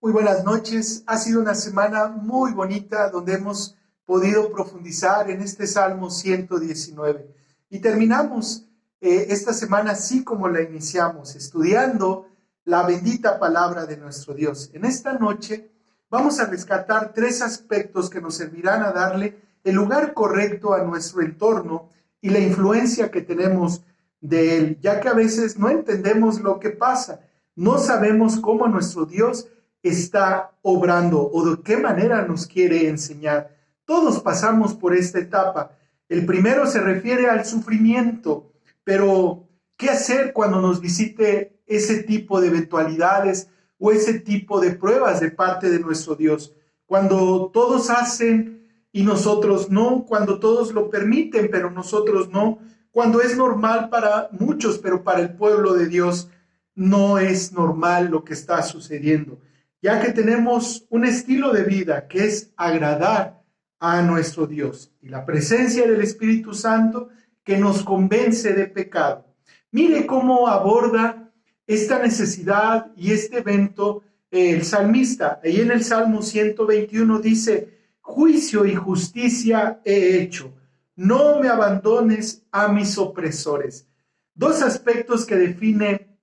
Muy buenas noches. Ha sido una semana muy bonita donde hemos podido profundizar en este Salmo 119. Y terminamos esta semana así como la iniciamos, estudiando la bendita palabra de nuestro Dios. En esta noche vamos a rescatar 3 aspectos que nos servirán a darle el lugar correcto a nuestro entorno y la influencia que tenemos de él, ya que a veces no entendemos lo que pasa, no sabemos cómo nuestro Dios está obrando o de qué manera nos quiere enseñar. Todos pasamos por esta etapa. El primero se refiere al sufrimiento, pero ¿qué hacer cuando nos visite ese tipo de eventualidades o ese tipo de pruebas de parte de nuestro Dios? Cuando todos hacen y nosotros no, cuando todos lo permiten, pero nosotros no, cuando es normal para muchos, pero para el pueblo de Dios no es normal lo que está sucediendo, ya que tenemos un estilo de vida que es agradar a nuestro Dios y la presencia del Espíritu Santo que nos convence de pecado. Mire cómo aborda esta necesidad y este evento el salmista. Ahí en el Salmo 121 dice: juicio y justicia he hecho, no me abandones a mis opresores. 2 aspectos que define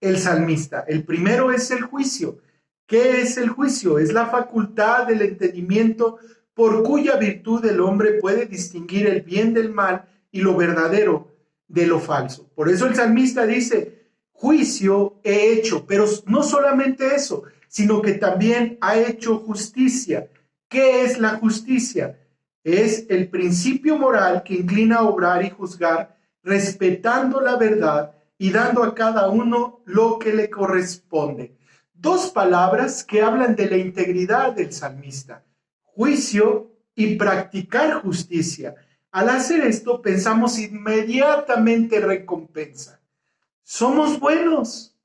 el salmista. El primero es el juicio. ¿Qué es el juicio? Es la facultad del entendimiento por cuya virtud el hombre puede distinguir el bien del mal y lo verdadero de lo falso. Por eso el salmista dice: juicio he hecho, pero no solamente eso, sino que también ha hecho justicia. ¿Qué es la justicia? Es el principio moral que inclina a obrar y juzgar, respetando la verdad y dando a cada uno lo que le corresponde. 2 palabras que hablan de la integridad del salmista: juicio y practicar justicia. Al hacer esto, pensamos inmediatamente recompensa. Somos buenos,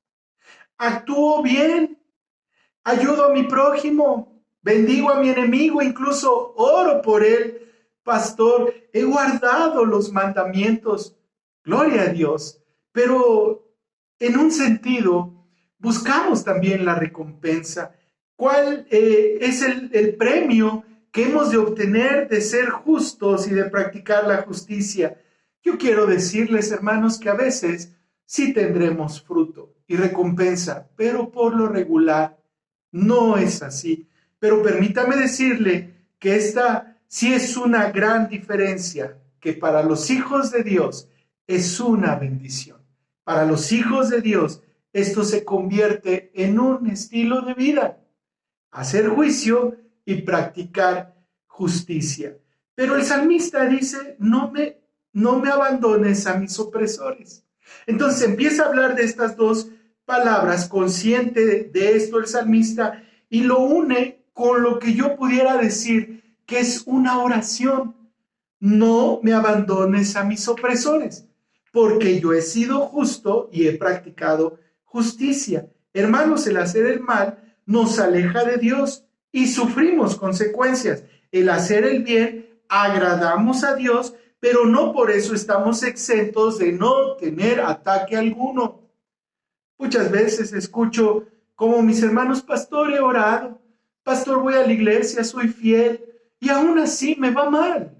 actúo bien, ayudo a mi prójimo, bendigo a mi enemigo, incluso oro por él. Pastor, he guardado los mandamientos, gloria a Dios, pero en un sentido buscamos también la recompensa. ¿Cuál es el premio que hemos de obtener de ser justos y de practicar la justicia? Yo quiero decirles, hermanos, que a veces sí tendremos fruto y recompensa, pero por lo regular no es así. Pero permítame decirle que esta sí es una gran diferencia, que para los hijos de Dios es una bendición. Para los hijos de Dios esto se convierte en un estilo de vida: hacer juicio y practicar justicia. Pero el salmista dice: no me abandones a mis opresores. Entonces empieza a hablar de estas 2 palabras, consciente de esto el salmista, y lo une con lo que yo pudiera decir que es una oración: no me abandones a mis opresores, porque yo he sido justo y he practicado justicia. Hermanos, el hacer el mal nos aleja de Dios y sufrimos consecuencias. El hacer el bien agradamos a Dios, pero no por eso estamos exentos de no tener ataque alguno. Muchas veces escucho como mis hermanos: pastor, he orado, pastor, voy a la iglesia, soy fiel, y aún así me va mal.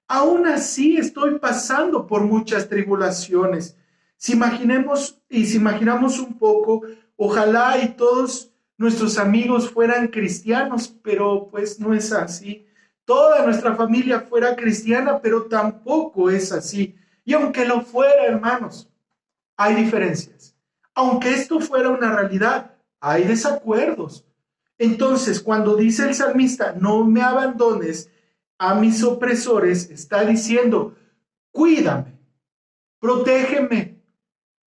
Aún así estoy pasando por muchas tribulaciones. Si imaginamos un poco, ojalá y todos nuestros amigos fueran cristianos, pero pues no es así. Toda nuestra familia fuera cristiana, pero tampoco es así. Y aunque lo fuera, hermanos, hay diferencias. Aunque esto fuera una realidad, hay desacuerdos. Entonces, cuando dice el salmista: no me abandones a mis opresores, está diciendo: cuídame, protégeme,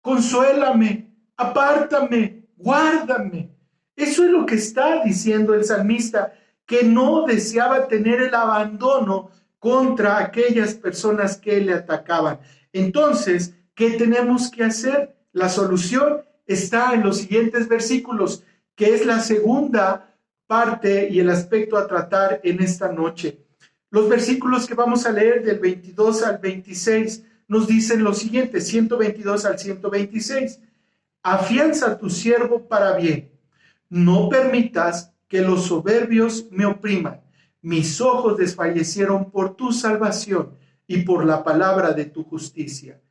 consuélame, apártame, guárdame. Eso es lo que está diciendo el salmista, que no deseaba tener el abandono contra aquellas personas que le atacaban. Entonces, ¿qué tenemos que hacer? La solución está en los siguientes versículos, que es la segunda parte y el aspecto a tratar en esta noche. Los versículos que vamos a leer del 22 al 26 nos dicen lo siguiente: 122 al 126. Afianza a tu siervo para bien, No permitas que los soberbios me opriman. Mis ojos desfallecieron por tu salvación y por la palabra de tu justicia.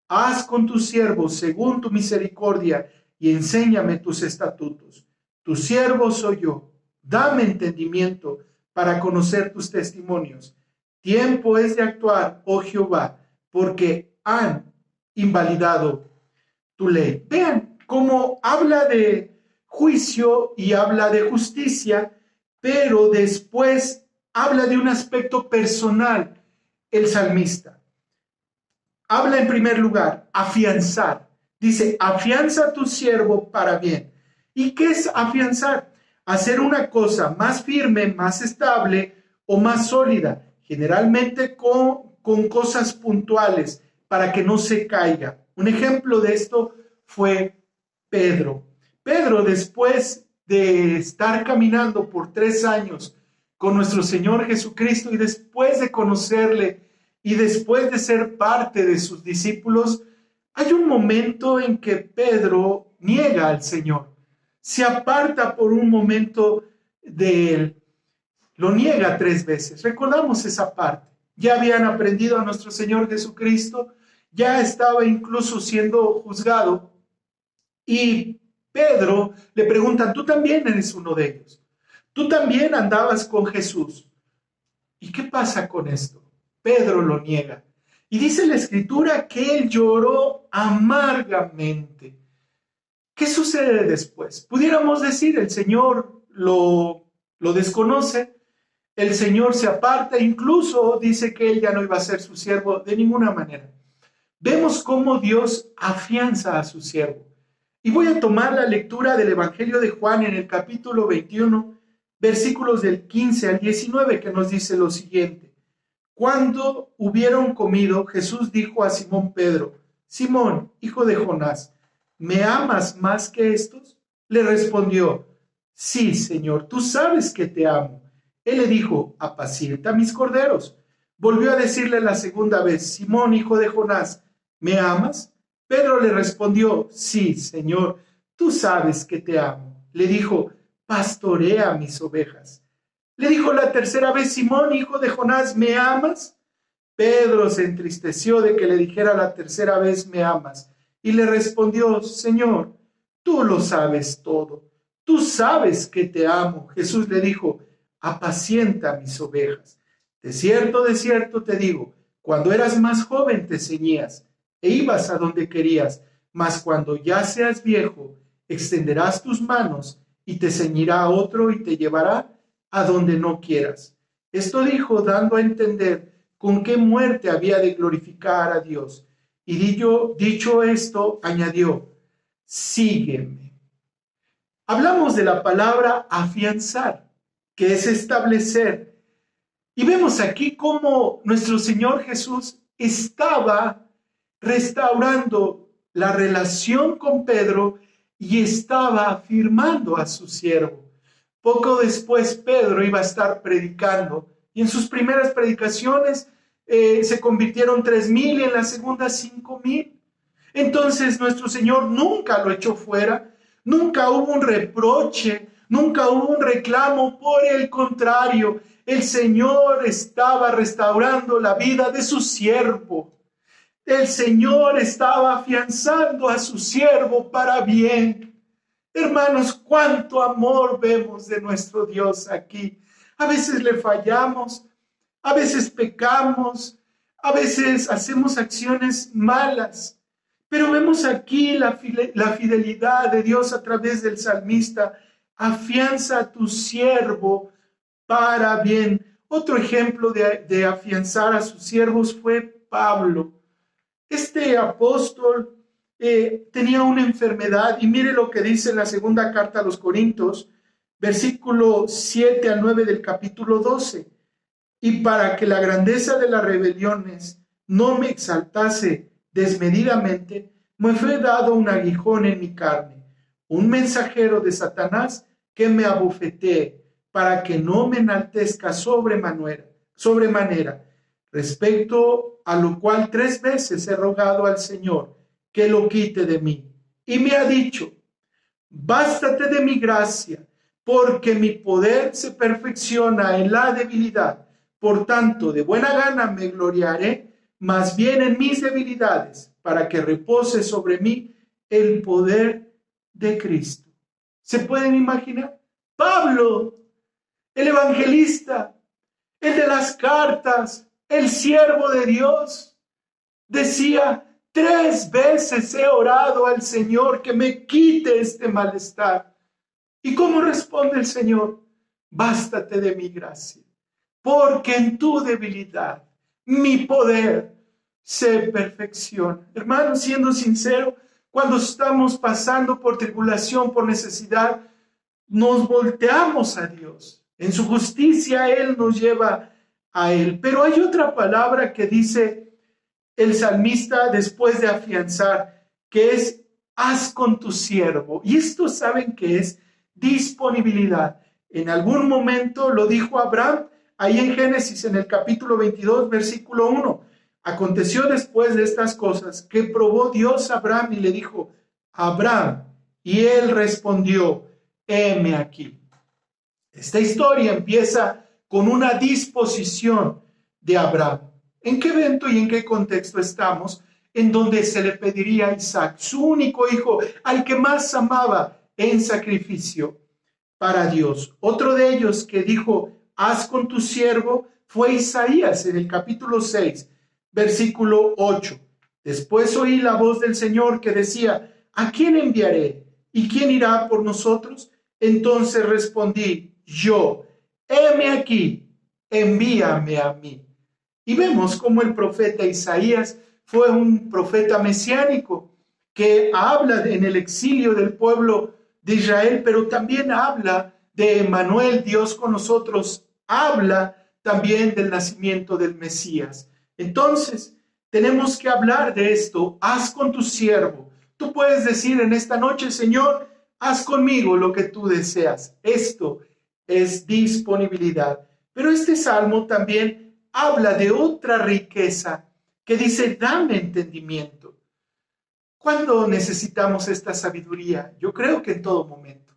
Haz con tus siervos según tu misericordia y enséñame tus estatutos. Tu siervo soy yo. Dame entendimiento para conocer tus testimonios. Tiempo es de actuar, oh Jehová, porque han invalidado tu ley. Vean cómo habla de juicio y habla de justicia, pero después habla de un aspecto personal, el salmista. Habla en primer lugar, afianzar. Dice, afianza a tu siervo para bien. ¿Y qué es afianzar? Hacer una cosa más firme, más estable o más sólida, generalmente con cosas puntuales para que no se caiga. Un ejemplo de esto fue Pedro. Pedro, después de estar caminando por 3 años con nuestro Señor Jesucristo y después de conocerle y después de ser parte de sus discípulos, hay un momento en que Pedro niega al Señor, se aparta por un momento de él, lo niega 3 veces. Recordamos esa parte. Ya habían aprendido a nuestro Señor Jesucristo, ya estaba incluso siendo juzgado y Pedro le pregunta, tú también eres uno de ellos, tú también andabas con Jesús. ¿Y qué pasa con esto? Pedro lo niega. Y dice la Escritura que él lloró amargamente. ¿Qué sucede después? Pudiéramos decir, el Señor lo desconoce, el Señor se aparta, incluso dice que él ya no iba a ser su siervo de ninguna manera. Vemos cómo Dios afianza a su siervo. Y voy a tomar la lectura del Evangelio de Juan en el capítulo 21, versículos del 15 al 19, que nos dice lo siguiente. Cuando hubieron comido, Jesús dijo a Simón Pedro, Simón, hijo de Jonás, ¿me amas más que estos? Le respondió, sí, Señor, tú sabes que te amo. Él le dijo, apacienta mis corderos. Volvió a decirle la segunda vez, Simón, hijo de Jonás, ¿me amas? Pedro le respondió, sí, Señor, tú sabes que te amo. Le dijo, pastorea mis ovejas. Le dijo la tercera vez, Simón, hijo de Jonás, ¿me amas? Pedro se entristeció de que le dijera la tercera vez, ¿me amas? Y le respondió, Señor, tú lo sabes todo. Tú sabes que te amo. Jesús le dijo, apacienta mis ovejas. De cierto te digo, cuando eras más joven te ceñías e ibas a donde querías, mas cuando ya seas viejo, extenderás tus manos y te ceñirá otro y te llevará a donde no quieras. Esto dijo dando a entender con qué muerte había de glorificar a Dios. Y dicho esto, añadió, sígueme. Hablamos de la palabra afianzar, que es establecer. Y vemos aquí cómo nuestro Señor Jesús estaba restaurando la relación con Pedro y estaba afirmando a su siervo. Poco después Pedro iba a estar predicando y en sus primeras predicaciones se convirtieron 3,000 y en la segunda 5,000. Entonces nuestro Señor nunca lo echó fuera, nunca hubo un reproche, nunca hubo un reclamo. Por el contrario, el Señor estaba restaurando la vida de su siervo. El Señor estaba afianzando a su siervo para bien. Hermanos, cuánto amor vemos de nuestro Dios aquí. A veces le fallamos, a veces pecamos, a veces hacemos acciones malas, pero vemos aquí la fidelidad de Dios a través del salmista. Afianza a tu siervo para bien. Otro ejemplo de afianzar a sus siervos fue Pablo. Este apóstol tenía una enfermedad y mire lo que dice en la segunda carta a los Corintios, versículo 7 al 9 del capítulo 12. Y para que la grandeza de las rebeliones no me exaltase desmedidamente, me fue dado un aguijón en mi carne, un mensajero de Satanás que me abofetee, para que no me enaltezca sobremanera. Respecto a lo cual 3 veces he rogado al Señor que lo quite de mí. Y me ha dicho, bástate de mi gracia, porque mi poder se perfecciona en la debilidad. Por tanto, de buena gana me gloriaré, más bien en mis debilidades, para que repose sobre mí el poder de Cristo. ¿Se pueden imaginar? Pablo, el evangelista, el de las cartas, el siervo de Dios, decía: 3 veces he orado al Señor que me quite este malestar. ¿Y cómo responde el Señor? Bástate de mi gracia, porque en tu debilidad mi poder se perfecciona. Hermanos, siendo sincero, cuando estamos pasando por tribulación, por necesidad, nos volteamos a Dios. En su justicia Él nos lleva a Él. Pero hay otra palabra que dice el salmista después de afianzar, que es: haz con tu siervo. Y esto, ¿saben qué es? Disponibilidad. En algún momento lo dijo Abraham, ahí en Génesis, en el capítulo 22, versículo 1. Aconteció después de estas cosas que probó Dios a Abraham y le dijo: Abraham, y él respondió: heme aquí. Esta historia empieza con una disposición de Abraham. ¿En qué evento y en qué contexto estamos? En donde se le pediría a Isaac, su único hijo, al que más amaba, en sacrificio para Dios. Otro de ellos que dijo: haz con tu siervo, fue Isaías en el capítulo 6, versículo 8. Después oí la voz del Señor que decía: ¿a quién enviaré? ¿Y quién irá por nosotros? Entonces respondí yo: heme aquí, envíame a mí. Y vemos cómo el profeta Isaías fue un profeta mesiánico que habla en el exilio del pueblo de Israel, pero también habla de Emmanuel, Dios con nosotros, habla también del nacimiento del Mesías. Entonces, tenemos que hablar de esto: haz con tu siervo. Tú puedes decir en esta noche: Señor, haz conmigo lo que tú deseas. Esto es disponibilidad. Pero este salmo también habla de otra riqueza que dice: dame entendimiento. ¿Cuándo necesitamos esta sabiduría? Yo creo que en todo momento,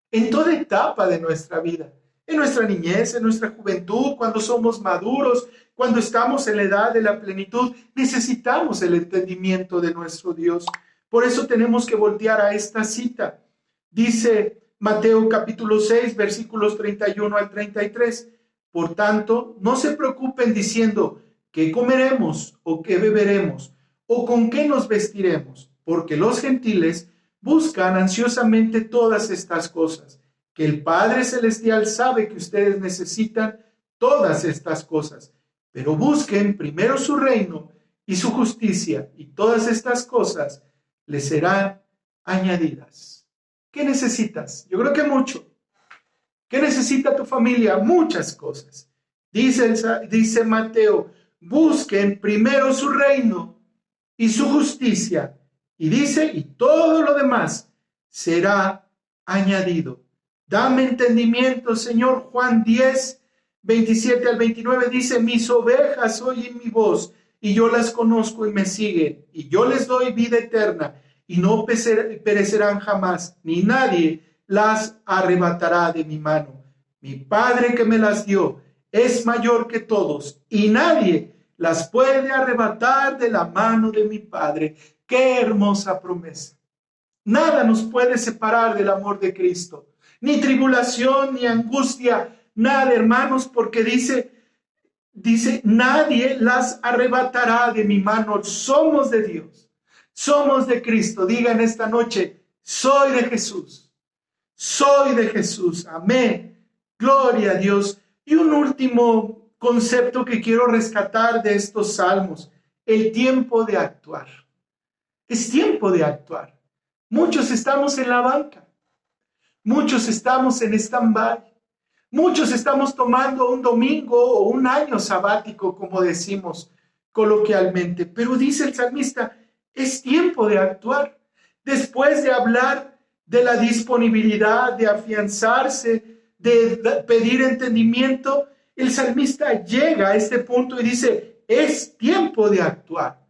en toda etapa de nuestra vida, en nuestra niñez, en nuestra juventud, cuando somos maduros, cuando estamos en la edad de la plenitud, necesitamos el entendimiento de nuestro Dios. Por eso tenemos que voltear a esta cita. Dice Mateo capítulo 6, versículos 31 al 33. Por tanto, no se preocupen diciendo: ¿qué comeremos o qué beberemos o con qué nos vestiremos? Porque los gentiles buscan ansiosamente todas estas cosas, que el Padre Celestial sabe que ustedes necesitan todas estas cosas. Pero busquen primero su reino y su justicia, y todas estas cosas les serán añadidas. ¿Qué necesitas? Yo creo que mucho. ¿Qué necesita tu familia? Muchas cosas. Dice Mateo: busquen primero su reino y su justicia. Y dice: y todo lo demás será añadido. Dame entendimiento, Señor. Juan 10, 27 al 29 dice: mis ovejas oyen mi voz, y yo las conozco y me siguen, y yo les doy vida eterna, y no perecerán jamás, ni nadie las arrebatará de mi mano. Mi Padre que me las dio es mayor que todos, y nadie las puede arrebatar de la mano de mi Padre. ¡Qué hermosa promesa! Nada nos puede separar del amor de Cristo, ni tribulación, ni angustia, nada, hermanos, porque dice, nadie las arrebatará de mi mano. Somos de Dios, somos de Cristo. Digan esta noche: soy de Jesús, soy de Jesús. Amén, gloria a Dios. Y un último concepto que quiero rescatar de estos salmos: el tiempo de actuar. Es tiempo de actuar. Muchos estamos en la banca, muchos estamos en stand-by, muchos estamos tomando un domingo o un año sabático, como decimos coloquialmente. Pero dice el salmista: es tiempo de actuar. Después de hablar de la disponibilidad, de afianzarse, de pedir entendimiento, el salmista llega a este punto y dice: es tiempo de actuar.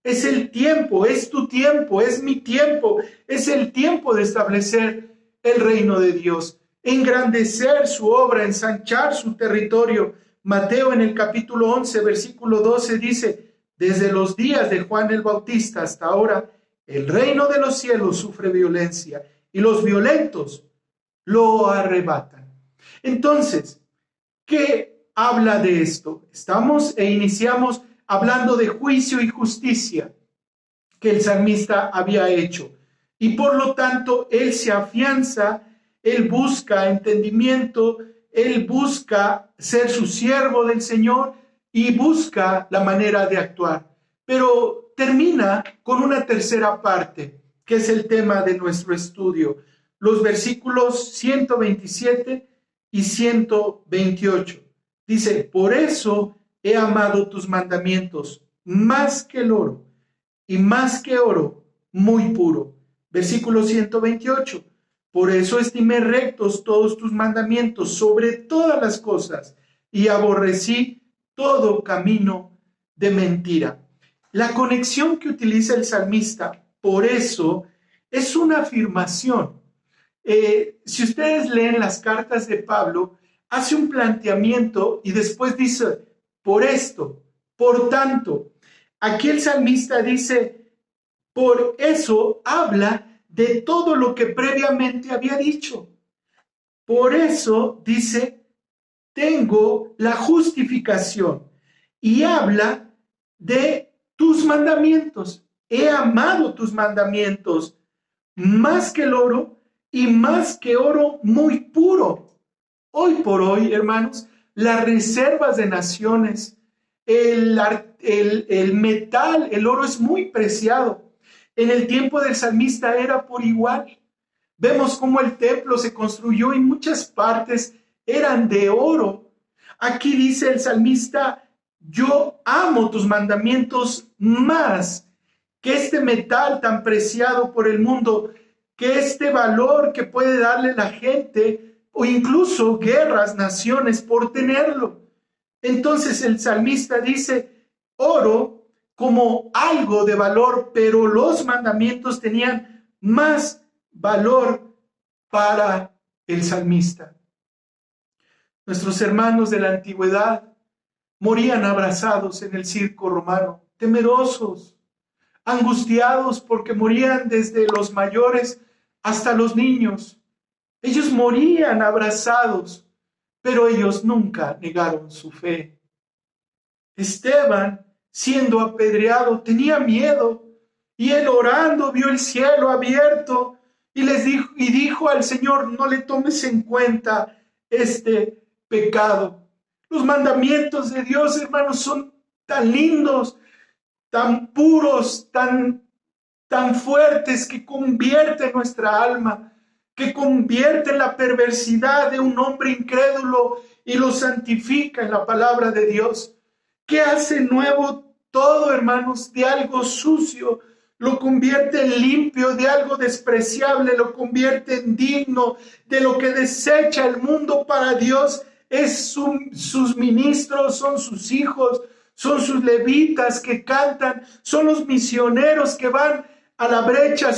Es el tiempo, es tu tiempo, es mi tiempo, es el tiempo de establecer el reino de Dios, engrandecer su obra, ensanchar su territorio. Mateo en el capítulo 11, versículo 12 dice, desde los días de Juan el Bautista hasta ahora, el reino de los cielos sufre violencia y los violentos lo arrebatan. Entonces, ¿qué habla de esto? Iniciamos hablando de juicio y justicia que el salmista había hecho. Y por lo tanto, él se afianza, él busca entendimiento, él busca ser su siervo del Señor y busca la manera de actuar. Pero termina con una tercera parte, que es el tema de nuestro estudio. Los versículos 127 y 128. Dice, por eso he amado tus mandamientos más que el oro y más que oro muy puro. Versículo 128. Por eso estimé rectos todos tus mandamientos sobre todas las cosas y aborrecí todo camino de mentira. La conexión que utiliza el salmista, por eso, es una afirmación. Si ustedes leen las cartas de Pablo, hace un planteamiento y después dice, por esto, por tanto. Aquí el salmista dice, por eso habla de todo lo que previamente había dicho. Por eso dice, tengo la justificación y habla de tus mandamientos. He amado tus mandamientos más que el oro y más que oro muy puro. Hoy por hoy, hermanos, las reservas de naciones, el metal, el oro es muy preciado. En el tiempo del salmista era por igual. Vemos cómo el templo se construyó y muchas partes eran de oro. Aquí dice el salmista, yo amo tus mandamientos más que este metal tan preciado por el mundo, que este valor que puede darle la gente o incluso guerras, naciones por tenerlo. Entonces el salmista dice, oro como algo de valor, pero los mandamientos tenían más valor para el salmista. Nuestros hermanos de la antigüedad morían abrazados en el circo romano, temerosos, angustiados porque morían desde los mayores hasta los niños. Ellos morían abrazados, pero ellos nunca negaron su fe. Esteban, siendo apedreado, tenía miedo y él orando vio el cielo abierto y dijo al Señor, no le tomes en cuenta este pecado. Los mandamientos de Dios, hermanos, son tan lindos, tan puros, tan fuertes que convierten nuestra alma, que convierten la perversidad de un hombre incrédulo y lo santifica en la palabra de Dios. ¿Qué hace nuevo todo, hermanos? De algo sucio, lo convierte en limpio, de algo despreciable, lo convierte en digno, de lo que desecha el mundo para Dios. Sus ministros, son sus hijos, son sus levitas que cantan, son los misioneros que van a la brecha,